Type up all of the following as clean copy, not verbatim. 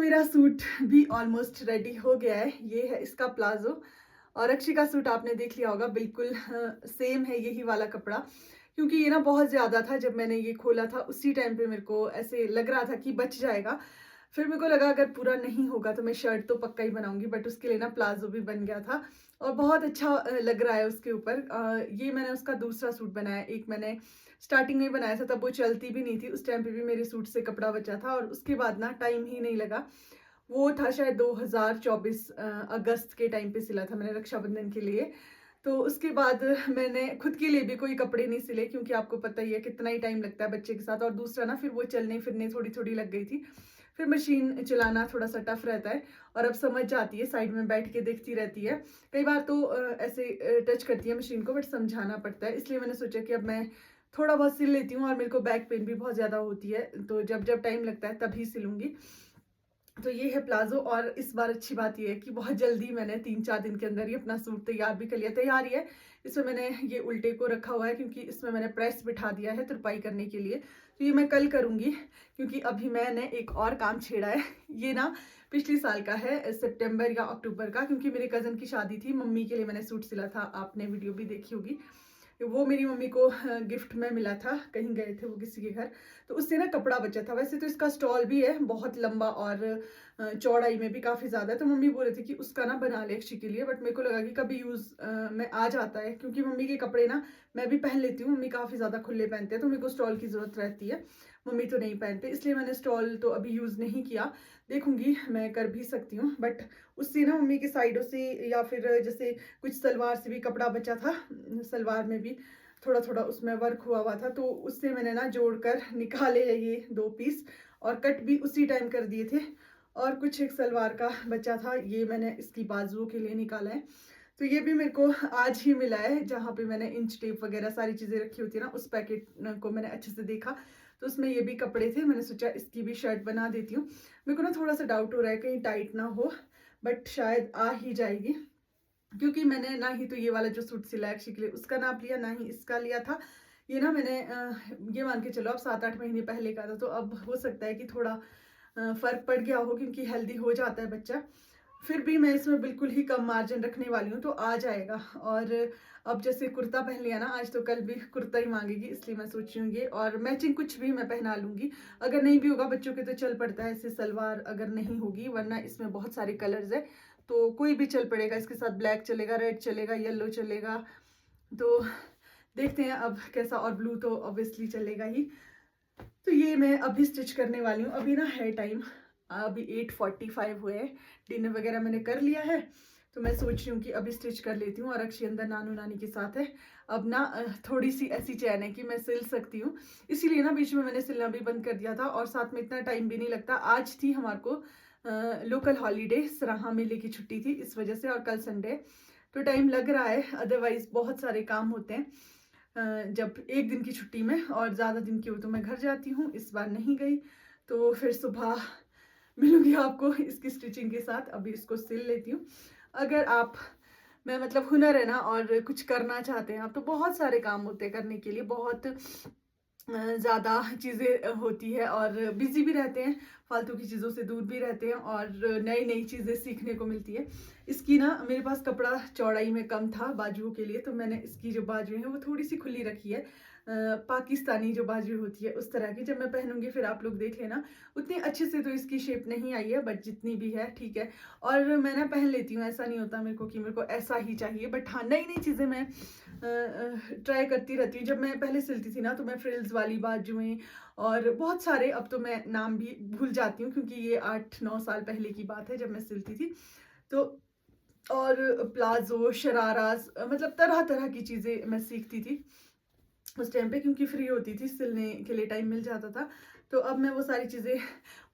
मेरा सूट भी almost ready हो गया है। ये है इसका प्लाज़ो और अक्षय का सूट आपने देख लिया होगा, बिल्कुल सेम है यही वाला कपड़ा। क्योंकि ये ना बहुत ज़्यादा था, जब मैंने ये खोला था उसी टाइम पे मेरे को ऐसे लग रहा था कि बच जाएगा। फिर मेरे को लगा अगर पूरा नहीं होगा तो मैं शर्ट तो पक्का ही बनाऊँगी, बट उसके लिए ना प्लाज़ो भी बन गया था और बहुत अच्छा लग रहा है उसके ऊपर। ये मैंने उसका दूसरा सूट बनाया। एक मैंने स्टार्टिंग में ही बनाया था, तब वो चलती भी नहीं थी, उस टाइम पे भी मेरे सूट से कपड़ा बचा था और उसके बाद ना टाइम ही नहीं लगा। वो था शायद 2024 अगस्त के टाइम पे सिला था मैंने रक्षाबंधन के लिए। तो उसके बाद मैंने खुद के लिए भी कोई कपड़े नहीं सिले, क्योंकि आपको पता ही है कितना ही टाइम लगता है बच्चे के साथ, और दूसरा ना फिर वो चलने-फिरने थोड़ी-थोड़ी लग गई थी। फिर मशीन चलाना थोड़ा-सा टफ रहता है और अब समझ जाती है, साइड में बैठ के देखती रहती है। कई बार तो ऐसे टच करती है मशीन को, बट समझाना पड़ता है। इसलिए मैंने सोचा कि अब मैं थोड़ा बहुत सिल लेती हूँ, और मेरे को बैक पेन भी बहुत ज़्यादा होती है, तो जब-जब टाइम लगता है तभी सिलूँगी। तो ये है प्लाज़ो, और इस बार अच्छी बात ये है कि बहुत जल्दी मैंने 3-4 दिन के अंदर ही अपना सूट तैयार भी कर लिया। तैयार ही है, इसमें मैंने ये उल्टे को रखा हुआ है क्योंकि इसमें मैंने प्रेस बिठा दिया है तुरपाई करने के लिए। तो ये मैं कल करूँगी, क्योंकि अभी मैंने एक और काम छेड़ा है। ये ना पिछले साल का है, सितंबर या अक्टूबर का, क्योंकि मेरे कज़न की शादी थी, मम्मी के लिए मैंने सूट सिला था, आपने वीडियो भी देखी होगी। वो मेरी मम्मी को गिफ्ट में मिला था, कहीं गए थे वो किसी के घर, तो उससे ना कपड़ा बचा था। वैसे तो इसका स्टॉल भी है बहुत लंबा और चौड़ाई में भी काफ़ी ज़्यादा है, तो मम्मी बोल रही थी कि उसका ना बना ले अक्षय के लिए, बट मेरे को लगा कि कभी यूज़ में आ जाता है, क्योंकि मम्मी के कपड़े ना मैं भी पहन लेती हूँ, मम्मी काफ़ी ज़्यादा खुले पहनते हैं, तो मेरे को स्टॉल की ज़रूरत रहती है, मम्मी तो नहीं पहनते, इसलिए मैंने स्टॉल तो अभी यूज़ नहीं किया। देखूंगी, मैं कर भी सकती हूँ, बट उससे ना मम्मी के साइडों से या फिर जैसे कुछ सलवार से भी कपड़ा बचा था, सलवार में भी थोड़ा-थोड़ा उसमें वर्क हुआ हुआ था, तो उससे मैंने ना जोड़कर निकाले हैं ये 2 पीस, और कट भी उसी टाइम कर दिए थे। और कुछ एक सलवार का बचा था, ये मैंने इसकी बाजुओं के लिए निकाला है। तो ये भी मेरे को आज ही मिला है, जहाँ पे मैंने इंच टेप वगैरह सारी चीज़ें रखी होती है ना, उस पैकेट को मैंने अच्छे से देखा, तो उसमें ये भी कपड़े थे। मैंने सोचा इसकी भी शर्ट बना देती हूँ। मेरे को ना थोड़ा-सा डाउट हो रहा है कहीं टाइट ना हो, बट शायद आ ही जाएगी। क्योंकि मैंने ना ही तो ये वाला जो सूट सिला है अक्षय के लिए उसका नाप लिया, ना ही इसका लिया था। ये ना मैंने ये मान के चलो अब 7-8 महीने पहले का था, तो अब हो सकता है कि थोड़ा फ़र्क पड़ गया हो, क्योंकि हेल्दी हो जाता है बच्चा। फिर भी मैं इसमें बिल्कुल ही कम मार्जिन रखने वाली हूँ, तो आ जाएगा। और अब जैसे कुर्ता पहन लिया ना आज, तो कल भी कुर्ता ही माँगेगी, इसलिए मैं सोच रही हूँ ये, और मैचिंग कुछ भी मैं पहना लूँगी। अगर नहीं भी होगा बच्चों के तो चल पड़ता है, ऐसे सलवार अगर नहीं होगी, वरना इसमें बहुत सारे कलर्स हैं, तो कोई भी चल पड़ेगा। इसके साथ ब्लैक चलेगा, रेड चलेगा, येलो चलेगा, तो देखते हैं अब कैसा, और ब्लू तो ऑब्वियसली चलेगा ही। तो ये मैं अभी स्टिच करने वाली हूँ। अभी ना है टाइम, अभी 8:45 हुए हैं, डिनर वगैरह मैंने कर लिया है, तो मैं सोच रही हूँ कि अभी स्टिच कर लेती हूँ। और अक्षय अंदर नानू नानी के साथ है। अब ना थोड़ी सी ऐसी चैन है कि मैं सिल सकती हूँ, इसीलिए ना बीच में मैंने सिलना भी बंद कर दिया था, और साथ में इतना टाइम भी नहीं लगता। आज थी हमारे को लोकल हॉलीडे, सराहा मेले की छुट्टी थी इस वजह से, और कल संडे, तो टाइम लग रहा है। अदरवाइज बहुत सारे काम होते हैं जब एक दिन की छुट्टी में, और ज़्यादा दिन की हो तो मैं घर जाती हूँ। इस बार नहीं गई, तो फिर सुबह मिलूंगी आपको इसकी स्टिचिंग के साथ। अभी इसको सिल लेती हूँ। अगर आप मैं मतलब हुनर है ना, और कुछ करना चाहते हैं आप, तो बहुत सारे काम होते हैं करने के लिए, बहुत ज़्यादा चीज़ें होती है, और बिज़ी भी रहते हैं, फालतू की चीज़ों से दूर भी रहते हैं, और नई-नई चीज़ें सीखने को मिलती है। इसकी ना मेरे पास कपड़ा चौड़ाई में कम था बाजुओं के लिए, तो मैंने इसकी जो बाजुएँ हैं वो थोड़ी-सी खुली रखी है। पाकिस्तानी जो बाजू होती है उस तरह की। जब मैं पहनूँगी फिर आप लोग देख लेना। उतनी अच्छे से तो इसकी शेप नहीं आई है, बट जितनी भी है ठीक है। और मैं ना पहन लेती हूँ, ऐसा नहीं होता मेरे को कि मेरे को ऐसा ही चाहिए, बट हाँ, नई-नई चीज़ें मैं ट्राई करती रहती हूँ। जब मैं पहले सिलती थी ना, तो मैं फ्रिल्स वाली बाजुएँ और बहुत सारे, अब तो मैं नाम भी भूल जाती हूँ, क्योंकि ये 8-9 साल पहले की बात है जब मैं सिलती थी। तो और प्लाज़ो, शराराज़, मतलब तरह-तरह की चीज़ें मैं सीखती थी उस टाइम पे, क्योंकि फ्री होती थी, सिलने के लिए टाइम मिल जाता था। तो अब मैं वो सारी चीज़ें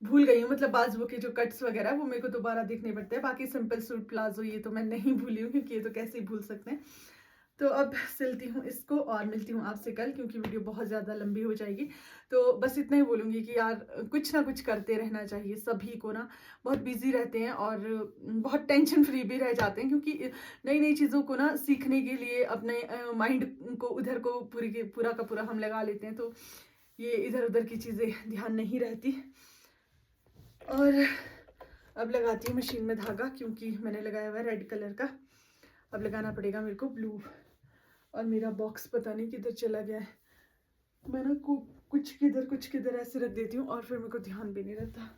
भूल गई हूँ, मतलब बाजुओं के जो कट्स वगैरह वो मेरे को दोबारा देखने पड़ते हैं। बाकी सिंपल सूट, प्लाज़ो ये तो मैं नहीं भूली हूँ, क्योंकि ये तो कैसे ही भूल सकते हैं। तो अब सिलती हूँ इसको, और मिलती हूँ आपसे कल, क्योंकि वीडियो बहुत ज़्यादा लंबी हो जाएगी। तो बस इतना ही बोलूँगी कि यार कुछ ना कुछ करते रहना चाहिए सभी को ना। बहुत बिज़ी रहते हैं और बहुत टेंशन फ्री भी रह जाते हैं, क्योंकि नई-नई चीज़ों को ना सीखने के लिए अपने माइंड को उधर को पूरा का पूरा हम लगा लेते हैं, तो ये इधर-उधर की चीज़ें ध्यान नहीं रहती। और अब लगाती हूँ मशीन में धागा, क्योंकि मैंने लगाया हुआ है रेड कलर का। अब लगाना पड़ेगा मेरे को ब्लू। और मेरा बॉक्स पता नहीं किधर चला गया है। मैं ना कुछ किधर ऐसे रख देती हूँ और फिर मेरे को ध्यान भी नहीं रहता।